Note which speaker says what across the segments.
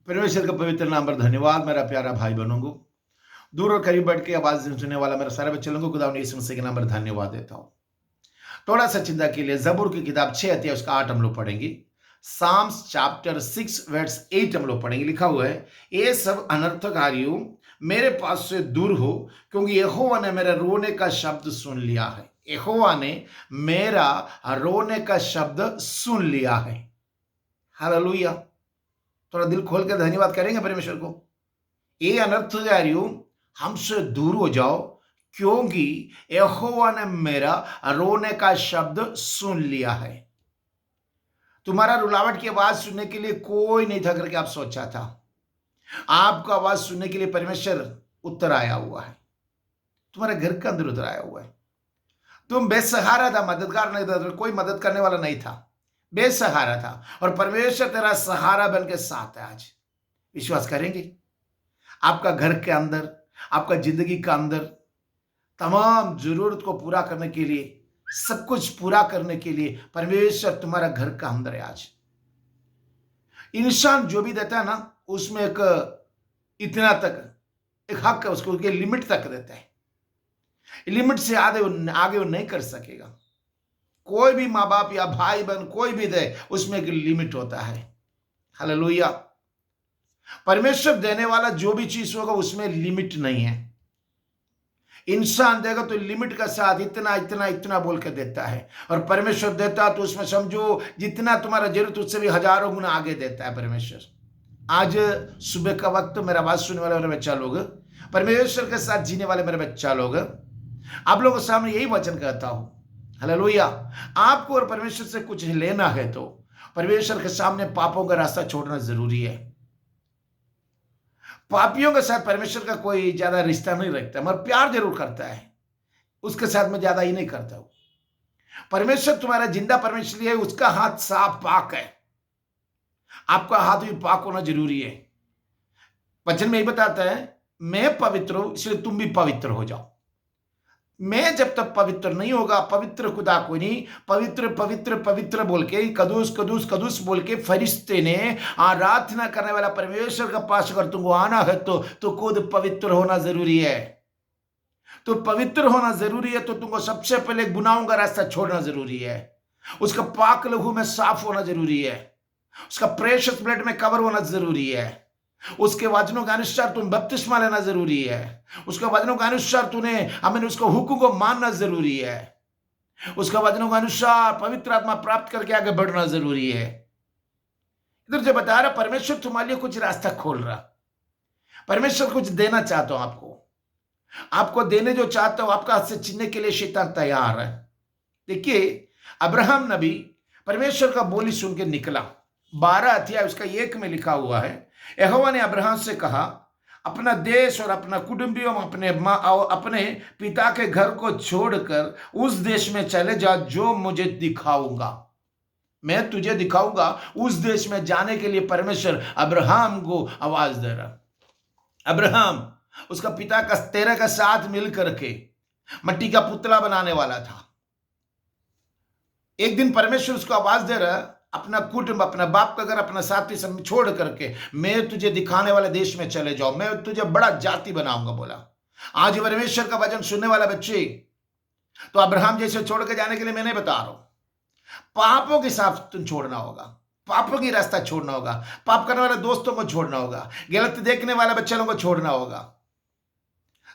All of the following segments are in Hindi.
Speaker 1: परमेश्वर का पवित्र नाम पर धन्यवाद। मेरा प्यारा भाई बहनों को, दूर और करीब बैठ के आवाज सुनने वाला मेरा सारे बच्चे लोगों को खुदा यीशु मसीह के नाम पर धन्यवाद देता हूँ। थोड़ा सा चिंता के लिए जबूर की किताब 6 अध्याय उसका 8 हम लोग पढ़ेंगे। साम्स चैप्टर 6 वर्स 8 हम लोग पढ़ेंगे। लिखा हुआ है, ये सब अनर्थकारियों मेरे पास से दूर हो, क्योंकि यहोवा ने मेरे रोने का शब्द सुन लिया है। यहोवा ने मेरा रोने का शब्द सुन लिया है। हालेलुया। थोड़ा दिल खोल कर धन्यवाद करेंगे परमेश्वर को। ये अनर्थकारियों हमसे दूर हो जाओ, क्योंकि यहोवा ने मेरा रोने का शब्द सुन लिया है। तुम्हारा रुलावट की आवाज सुनने के लिए कोई नहीं था करके आप सोचा था। आपका आवाज सुनने के लिए परमेश्वर उत्तर आया हुआ है। तुम्हारे घर के अंदर उतर आया हुआ है। तुम बेसहारा था, मददगार नहीं था, कोई मदद करने वाला नहीं था, बेसहारा था, और परमेश्वर तेरा सहारा बन के साथ है। आज विश्वास करेंगे? आपका घर के अंदर, आपका जिंदगी का अंदर तमाम जरूरत को पूरा करने के लिए, सब कुछ पूरा करने के लिए परमेश्वर तुम्हारा घर का अंदर है। आज इंसान जो भी देता है ना, उसमें एक इतना तक एक हक है उसको, उसके लिमिट तक देता है। लिमिट से आगे वो नहीं कर सकेगा। कोई भी माँ बाप या भाई बहन कोई भी दे, उसमें एक लिमिट होता है। हालेलुया। परमेश्वर देने वाला जो भी चीज होगा उसमें लिमिट नहीं है। इंसान देगा तो लिमिट का साथ इतना इतना इतना बोल कर देता है, और परमेश्वर देता तो उसमें समझो जितना तुम्हारा जरूरत उससे भी हजारों गुना आगे देता है परमेश्वर। आज सुबह का वक्त मेरा बात सुनने वाले मेरे बच्चा लोग, परमेश्वर के साथ जीने वाले मेरे बच्चा लोग, आप लोगों के सामने यही वचन कहता हूं। हालेलुया। आपको और परमेश्वर से कुछ लेना है तो परमेश्वर के सामने पापों का रास्ता छोड़ना जरूरी है। पापियों के साथ परमेश्वर का कोई ज्यादा रिश्ता नहीं रखता, मगर प्यार जरूर करता है। उसके साथ में ज्यादा ही नहीं करता हूं। परमेश्वर तुम्हारा जिंदा परमेश्वर है, उसका हाथ साफ पाक है। आपका हाथ भी पाक होना जरूरी है। वचन में ही बताता है, मैं पवित्र हूं इसलिए तुम भी पवित्र हो जाओ। मैं जब तक पवित्र नहीं होगा, पवित्र खुदा को नहीं, पवित्र पवित्र पवित्र बोल के कदूस कदूस कदूस बोल के फरिश्ते ने आराधना करने वाला परमेश्वर के पास अगर तुमको आना है तो खुद पवित्र होना जरूरी है। तो पवित्र होना जरूरी है तो तुमको सबसे पहले गुनाहों का रास्ता छोड़ना जरूरी है। उसका पाक लहू में साफ होना जरूरी है। उसका प्रेशियस ब्लड में कवर होना जरूरी है। उसके वचनों के अनुसार तुम बपतिस्मा लेना जरूरी है। उसके वचनों के अनुसार हमें उसको हुक्म को मानना जरूरी है। उसके वचनों के अनुसार पवित्र आत्मा प्राप्त करके आगे बढ़ना जरूरी है। इधर जो बता रहा, परमेश्वर तुम्हारे लिए कुछ रास्ता खोल रहा। परमेश्वर कुछ देना चाहता हूं आपको देने जो चाहता हूं, आपका हाथ से छीनने के लिए शैतान तैयार है। देखिए, अब्राहम नबी परमेश्वर का बोली सुन के निकला। 12 अध्याय उसका 1 में लिखा हुआ है, यहोवा ने अब्राहम से कहा, अपना देश और अपना कुटुंबियों, अपने पिता के घर को छोड़कर उस देश में चले जा जो मुझे दिखाऊंगा। मैं तुझे दिखाऊंगा। उस देश में जाने के लिए परमेश्वर अब्राहम को आवाज दे रहा। अब्राहम उसका पिता का तेरह का साथ मिल करके मट्टी का पुतला बनाने वाला था। एक दिन परमेश्वर उसको आवाज दे रहा, अपना कुटुंब, अपना बाप का घर, अपना साथी सब छोड़ करके मैं तुझे दिखाने वाले देश में चले जाओ, मैं तुझे बड़ा जाति बनाऊंगा। बोला, आज परमेश्वर का वचन सुनने वाला बच्चे, तो अब्राहम जैसे छोड़ के जाने के लिए मैं नहीं बता रहा हूं। पापों के साथ तुम छोड़ना होगा, पापों की रास्ता छोड़ना होगा, पाप करने वाले दोस्तों को छोड़ना होगा, गलत देखने वाले बच्चों को छोड़ना होगा।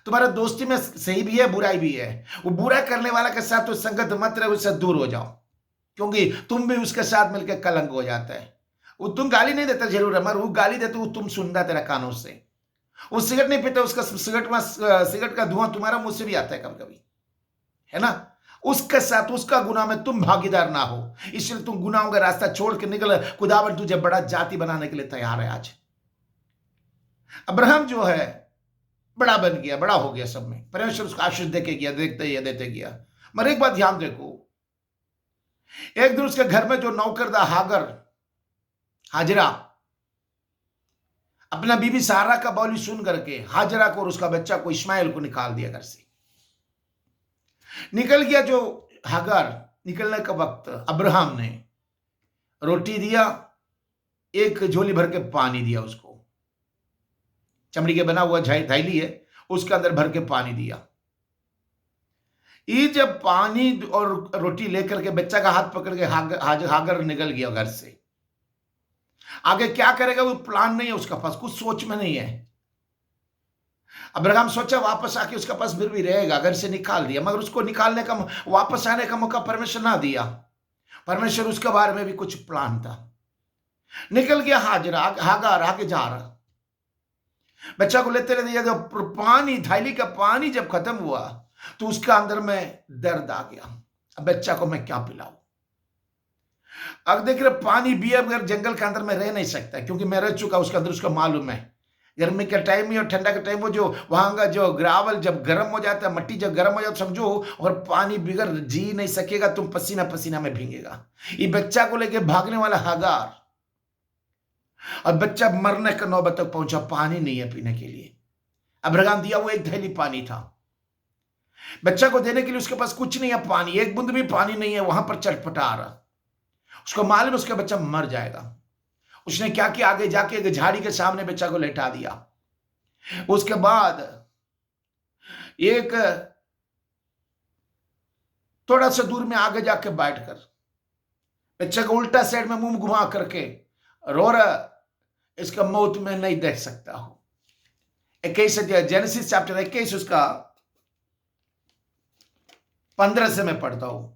Speaker 1: तुम्हारा दोस्ती में सही भी है, बुराई भी है। वो बुरा करने वाला के साथ तो संगत मत रहे, उससे दूर हो जाओ, क्योंकि तुम भी उसके साथ मिलकर कलंक हो जाता है। वो तुम गाली नहीं देता जरूर है, मगर वो गाली देते वो तुम सुनता तेरा कानों से। वो सिगरेट नहीं पीता, उसका सिगरेट का धुआं तुम्हारा मुंह से भी आता है कभी कभी, है ना। उसके साथ उसका गुनाह में तुम भागीदार ना हो, इसलिए तुम गुनाहों का रास्ता छोड़ के निकल। खुदावन तुझे बड़ा जाति बनाने के लिए तैयार है। आज अब्राहम जो है बड़ा बन गया, बड़ा हो गया सब में। परमेश्वर उसको आशीष देके गया, देते गया। मगर एक बात ध्यान देखो, एक दिन उसके घर में जो नौकर था हाजरा, अपना बीबी सारा का बोली सुन करके हाजरा को और उसका बच्चा को इस्माइल को निकाल दिया घर से। निकल गया जो हागर, निकलने का वक्त अब्राहम ने रोटी दिया, एक झोली भर के पानी दिया उसको, चमड़ी के बना हुआ थैली है, उसके अंदर भर के पानी दिया। ये जब पानी और रोटी लेकर के बच्चा का हाथ पकड़ के हागर निकल गया घर से। आगे क्या करेगा वो प्लान नहीं है उसका पास, कुछ सोच में नहीं है। अब्राहम सोचा वापस आके उसका पास फिर भी रहेगा, घर से निकाल दिया, मगर उसको निकालने का, वापस आने का मौका परमेश्वर ना दिया। परमेश्वर उसके बारे में भी कुछ प्लान था। निकल गया हागार आगे जा रहा, बच्चा को लेते रहते, जब पानी, थैली का पानी जब खत्म हुआ तो उसका अंदर में दर्द आ गया। अब बच्चा को मैं क्या पिलाऊं? अब देख रहे पानी भी अगर जंगल के अंदर में रह नहीं सकता, क्योंकि मैं रह चुका उसके अंदर, उसका मालूम है। गर्मी का टाइम में और ठंडा का टाइम में जो वहां का जो ग्रावल जब गर्म हो जाता है, मट्टी जब गर्म हो जाता, समझो, और पानी बिगर जी नहीं सकेगा, तुम पसीना पसीना में भीगेगा। ये बच्चा को लेके भागने वाला हागार, और बच्चा मरने का नौबत तक पहुंचा, पानी नहीं है पीने के लिए। अब्राहम दिया वो एक थैली पानी था, बच्चा को देने के लिए उसके पास कुछ नहीं है, पानी, एक बूंद भी पानी नहीं है, वहां पर चटपटा रहा। उसको मालूम उसका बच्चा मर जाएगा। उसने क्या किया, आगे जाके एक झाड़ी के सामने बच्चा को लेटा दिया। उसके बाद एक थोड़ा सा दूर में आगे जाके बैठकर बच्चे को उल्टा साइड में मुंह घुमा करके रो रहा, इसका मौत में नहीं देख सकता हूं। 21 जेनेसिस चैप्टर 21 उसका 15 से मैं पढ़ता हूं।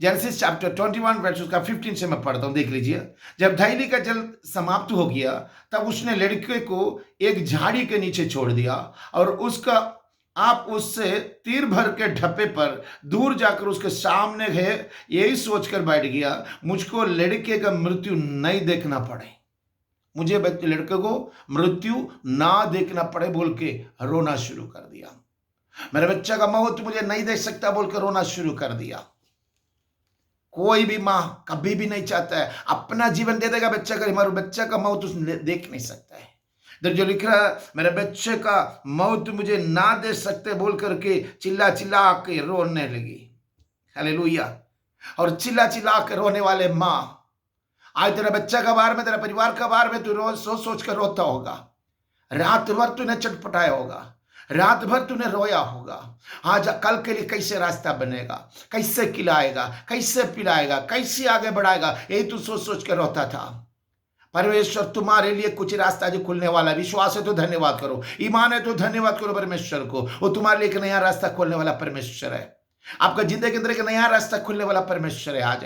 Speaker 1: जेनेसिस चैप्टर 21 वर्स उसका 15 से मैं पढ़ता हूं, देख लीजिए। जब थैली का जल समाप्त हो गया तब उसने लड़के को एक झाड़ी के नीचे छोड़ दिया और उसका आप उससे तीर भर के ढप्पे पर दूर जाकर उसके सामने है, यही सोचकर बैठ गया, मुझको लड़के का मृत्यु नहीं देखना पड़े, मुझे लड़के को मृत्यु ना देखना पड़े बोल के रोना शुरू कर दिया। मेरे बच्चा का मौत मुझे नहीं देख सकता बोलकर रोना शुरू कर दिया। कोई भी मां कभी भी नहीं चाहता है अपना जीवन दे देगा बच्चा का, हमारे बच्चा का मौत उसने देख नहीं सकता है। इधर जो लिख रहा है, मेरे बच्चे का मौत मुझे ना दे सकते बोल करके चिल्ला चिल्ला के रोने लगी। हालेलुया। और चिल्ला चिल्ला के रोने वाले मां, आज तेरा बच्चा का बारे में, तेरा परिवार का बारे में तू रोज सोच सोच कर रोता होगा, रात भर तूने चटपटाया होगा, रात भर तूने रोया होगा। आज कल के लिए कैसे रास्ता बनेगा, कैसे खिलाएगा, कैसे पिलाएगा, कैसे आगे बढ़ाएगा, यही तू सोच सोच कर रोता था। परमेश्वर तुम्हारे लिए कुछ रास्ता जो खुलने वाला है। विश्वास है तो धन्यवाद करो, ईमान है तो धन्यवाद करो परमेश्वर को। वो तुम्हारे लिए एक नया रास्ता खोलने वाला परमेश्वर है। आपका जिंदगी के अंदर एक नया रास्ता खुलने वाला परमेश्वर है आज।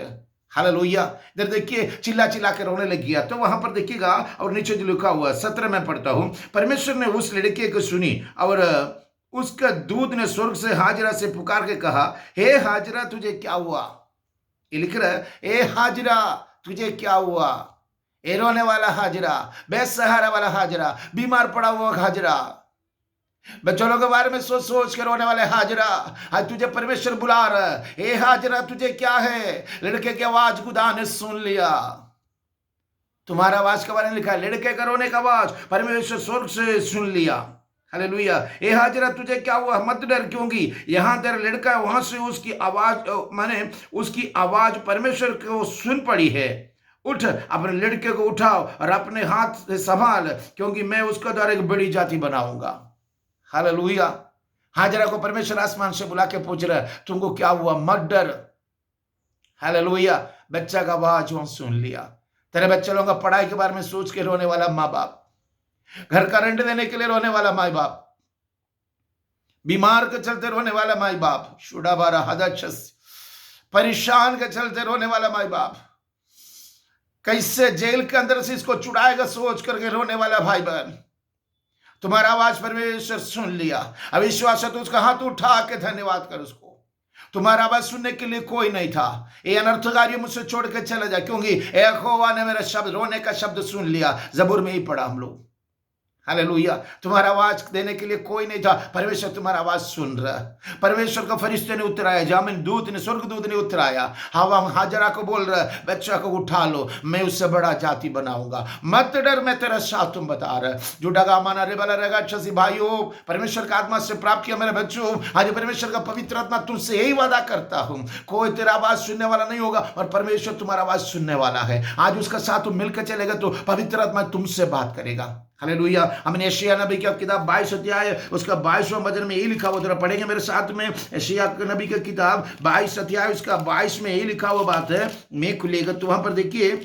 Speaker 1: हालेलुया। इधर देखिए चिल्ला चिल्ला के रोने लग गया, तो वहां पर देखिएगा और नीचे जो लिखा हुआ 17 में पढ़ता हूं, परमेश्वर ने उस लड़के को सुनी और उसका दूत ने स्वर्ग से हाजिरा से पुकार के कहा, हे हाजिरा तुझे क्या हुआ? ये लिख रहा है, हे हाजिरा तुझे क्या हुआ? ए रोने वाला हाजिरा, बेसहारा वाला हाजिरा, बीमार पड़ा हुआ हाजिरा, बच्चों के बारे में सोच सोच कर रोने वाले हाजिरा, आज तुझे परमेश्वर बुला रहा है। ए हाजिरा तुझे क्या है? लड़के की आवाज खुदा ने सुन लिया। तुम्हारा आवाज के बारे में लिखा है, लड़के का रोने का आवाज परमेश्वर स्वर्ग से सुन लिया। हालेलुया। ए हाजिरा तुझे क्या हुआ? मत डर, क्योंकि यहां तेरा लड़का है, वहां से उसकी आवाज, माने उसकी आवाज परमेश्वर को सुन पड़ी है। उठ, अपने लड़के को उठाओ और अपने हाथ से संभाल, क्योंकि मैं उसका द्वारा एक बड़ी जाति बनाऊंगा। हालेलुया। हाजिरा को परमेश्वर आसमान से बुला के पूछ रहा है, तुमको क्या हुआ? मत डर। हालेलुया। बच्चा का आवाज वहां सुन लिया। तेरे बच्चे लोगों का पढ़ाई के बारे में सोच के रोने वाला माँ बाप, घर का रेंट देने के लिए रोने वाला माँ बाप, बीमार के चलते रोने वाला माँ बाप, शुडाबारा हदचस, परेशान के चलते रोने वाला माँ बाप, कैसे जेल के अंदर से इसको छुड़ाएगा सोच करके रोने वाला भाई बहन, तुम्हारा आवाज परमेश्वर सुन लिया। अब विश्वास है तो उसका हाथ उठा के धन्यवाद कर उसको। तुम्हारा आवाज सुनने के लिए कोई नहीं था। ये अनर्थकारी मुझसे छोड़ के चला जा, क्योंकि यहोवा ने मेरा शब्द, रोने का शब्द सुन लिया। जबूर में ही पढ़ा हम लोग। हालेलुया। तुम्हारा आवाज देने के लिए कोई नहीं था, परमेश्वर तुम्हारा आवाज सुन रहा है। परमेश्वर का फरिश्ते ने उतराया, जामिन दूत ने, स्वर्ग दूत ने उतराया। हवा हाजरा को बोल रहा है, बच्चा को उठा लो, मैं उससे बड़ा जाति बनाऊंगा, मत डर, मैं तेरा साथ, तुम बता रहे जो डगा माना रे वाला रहेगा। अच्छा सी भाइयों, परमेश्वर का आत्मा से प्राप्त किया मेरे बच्चों, आज परमेश्वर का पवित्र आत्मा तुमसे यही वादा करता हूं, कोई तेरा आवाज सुनने वाला नहीं होगा और परमेश्वर तुम्हारा आवाज सुनने वाला है। आज उसका साथ तुम मिलकर चलेगा तो पवित्र आत्मा तुमसे बात करेगा। हालेलुया। हमने यशायाह नबी की किताब 22 अध्याय उसका 22वां वचन में यही लिखा हुआ, जरा पढ़ेंगे मेरे साथ में। यशायाह नबी की किताब 22 अध्याय उसका 22 में यही लिखा हुआ बात है। मैं खुलेगा तो वहां पर देखिए,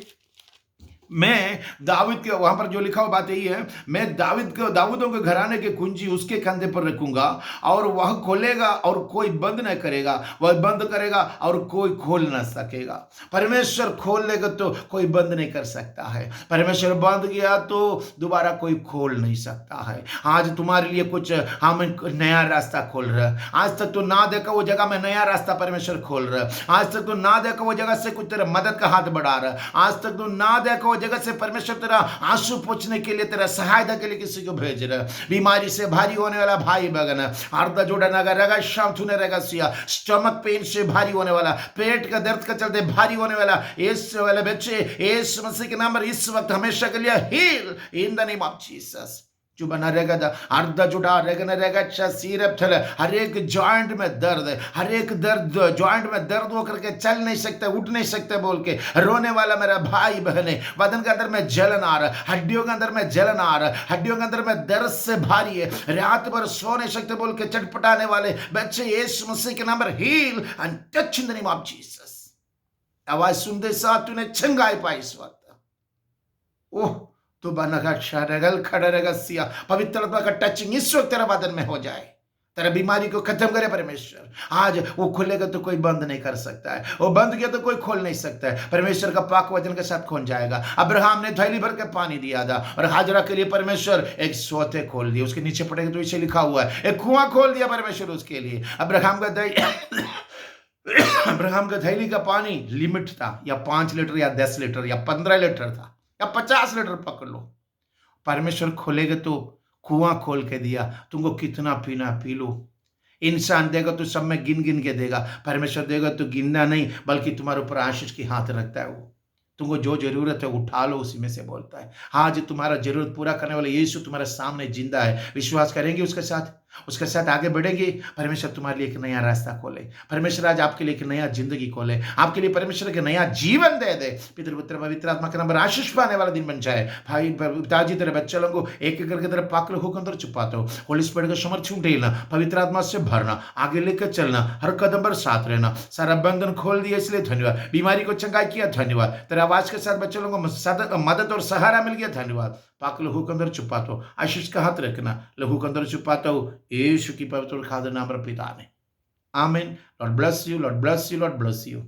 Speaker 1: मैं दाऊद के, वहां पर जो लिखा हुआ बात यही है, मैं दाऊदों के घराने के कुंजी उसके कंधे पर रखूंगा और वह खोलेगा और कोई बंद न करेगा, वह बंद करेगा और कोई खोल ना सकेगा। परमेश्वर खोल लेगा तो कोई बंद नहीं कर सकता है, परमेश्वर बंद किया तो दोबारा कोई खोल नहीं सकता है। आज तुम्हारे लिए कुछ हम नया रास्ता खोल रहे हैं। आज तक तो ना देखा वो जगह में नया रास्ता परमेश्वर खोल रहा है। आज तक तो ना देखा वो जगह से कुछ तेरा मदद का हाथ बढ़ा रहा है। आज तक तो ना देखा वो जगह से परमेश्वर तेरा आंसू पोंछने के लिए, तेरा सहायता के लिए किसी को भेज रहा है। बीमारी से भारी होने वाला भाई बहन, अर्धा जोड़ा नगर रहेगा, शाम थूने रहेगा सिया, स्टमक पेन से भारी होने वाला, पेट का दर्द का चलते भारी होने वाला, इस वाले बच्चे इस मसीह के नाम पर इस वक्त हमेशा के लिए heal in the name of Jesus. जो बना रहेगा अर्धा जुड़ा रहेगा अच्छा सीरप चले, हर एक जॉइंट में दर्द, हर एक दर्द जॉइंट में दर्द होकर के चल नहीं सकते, उठ नहीं सकते बोल के रोने वाला मेरा भाई बहने, बदन के अंदर में जलन आ रहा, हड्डियों के अंदर में जलन आ रहा, हड्डियों के अंदर में दर्द से भारी है, रात भर सो नहीं सकते बोल के चटपटाने वाले बच्चे यीशु मसीह के नाम पर heal and touch in the name of Jesus. आवाज सुनते साथ तूने चंगाई पाई इस वक्त। ओह तो बनगा शरगल खड़रेगा सिया, पवित्र आत्मा का टचिंग इस वक्त तेरा बदन में हो जाए, तेरा बीमारी को खत्म करे परमेश्वर। आज वो खुलेगा तो कोई बंद नहीं कर सकता है, वो बंद किया तो कोई खोल नहीं सकता है। परमेश्वर का पाक वचन के साथ खोल जाएगा। अब्राहम ने थैली भर के पानी दिया था और हाजरा के लिए परमेश्वर एक सोते खोल दिया, उसके नीचे पड़ेगा तो इसे लिखा हुआ है, एक कुआं खोल दिया परमेश्वर उसके लिए। अब्राहम का थैली का पानी लिमिट था, या 5 लीटर या 10 लीटर या 15 लीटर था या 50 लीटर पकड़ लो। परमेश्वर खोलेगा तो कुआं खोल के दिया, तुमको कितना पीना पी लो। इंसान देगा तो सब में गिन गिन के देगा, परमेश्वर देगा तो गिनना नहीं बल्कि तुम्हारे ऊपर आशीष की हाथ रखता है। वो तुमको जो जरूरत है उठा लो, उसी में से बोलता है। आज तुम्हारा जरूरत पूरा करने वाला यीशु तुम्हारे सामने जिंदा है। विश्वास करेंगे उसके साथ आगे बढ़ेंगे, परमेश्वर तुम्हारे लिए एक नया रास्ता खोले। परमेश्वर आज आपके लिए एक नया जिंदगी खोले, आपके लिए परमेश्वर एक नया जीवन दे दे। पितृ पुत्र पवित्र आत्मा के नाम पर आशीष पाने वाला दिन बन जाए। भाई पिताजी तेरे बच्चे लोगों को एक एक करके तेरे पाक लोगों के अंदर छुपाते हो। होली स्पिरिट का समर्थन ढेलना, पवित्र आत्मा से भरना, आगे लेकर चलना, हर कदम पर साथ रहना। सारा बंधन खोल दिया इसलिए धन्यवाद। बीमारी को चंगाई किया धन्यवाद। तेरे आवाज के साथ बच्चे लोगों को मदद और सहारा मिल गया धन्यवाद। पाक लहू के अंदर छुपाता हो, आशीष का हाथ रखना, लहू के अंदर छुपाता हो यीशु की पवित्र खादर नाम पर पिता ने। आमीन। Lord bless you, Lord bless you, Lord bless you.